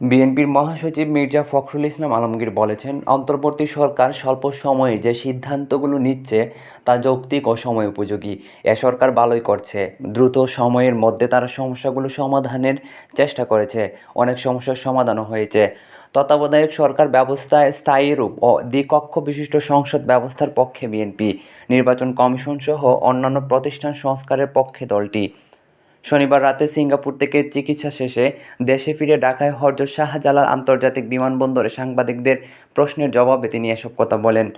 বিএনপির মহাসচিব মির্জা ফখরুল ইসলাম আলমগীর বলেছেন, অন্তর্বর্তী সরকার স্বল্প সময়ে যে সিদ্ধান্তগুলো নিচ্ছে তা যৌক্তিক ও সময়োপযোগী। এ সরকার ভালোই করছে। দ্রুত সময়ের মধ্যে তারা সমস্যাগুলো সমাধানের চেষ্টা করেছে। অনেক সমস্যার সমাধানও হয়েছে। তত্ত্বাবধায়ক সরকার ব্যবস্থায় স্থায়ী রূপ ও দ্বিকক্ষ বিশিষ্ট সংসদ ব্যবস্থার পক্ষে বিএনপি। নির্বাচন কমিশন সহ অন্যান্য প্রতিষ্ঠান সংস্কারের পক্ষে দলটি। শনিবার রাতে সিঙ্গাপুর থেকে চিকিৎসা শেষে দেশে ফিরে ঢাকায় হজরত শাহজালাল আন্তর্জাতিক বিমানবন্দরে সাংবাদিকদের প্রশ্নের জবাবে তিনি এসব কথা বলেন।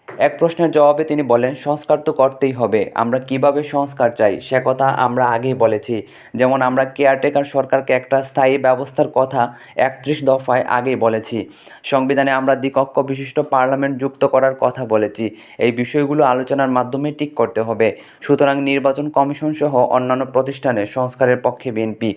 এক প্রশ্নের জবাবে তিনি বলেন, সংস্কার তো করতেই হবে। আমরা কিভাবে সংস্কার চাই সে কথা আমরা আগেই বলেছি। যেমন আমরা কেয়ারটেকার সরকারকে একটা স্থায়ী ব্যবস্থার কথা ৩১ দফায় আগেই বলেছি। সংবিধানে আমরা দ্বিকক্ষ বিশিষ্ট পার্লামেন্ট যুক্ত করার কথা বলেছি। এই বিষয়গুলো আলোচনার মাধ্যমে ঠিক করতে হবে। সুতরাং নির্বাচন কমিশন সহ অন্যান্য প্রতিষ্ঠানের সংস্কারের পক্ষে বিএনপি।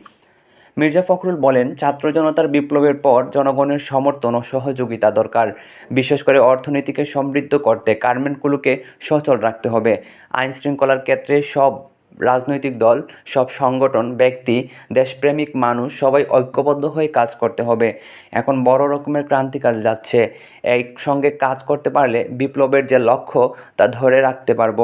মির্জা ফখরুল বলেন, ছাত্র জনতার বিপ্লবের পর জনগণের সমর্থন ও সহযোগিতা দরকার। বিশেষ করে অর্থনীতিকে সমৃদ্ধ করতে গার্মেন্টগুলোকে সচল রাখতে হবে। আইনশৃঙ্খলার ক্ষেত্রে সব রাজনৈতিক দল, সব সংগঠন, ব্যক্তি, দেশপ্রেমিক মানুষ সবাই ঐক্যবদ্ধ হয়ে কাজ করতে হবে। এখন বড় রকমের ক্রান্তিকাল যাচ্ছে। একসঙ্গে কাজ করতে পারলে বিপ্লবের যে লক্ষ্য তা ধরে রাখতে পারব।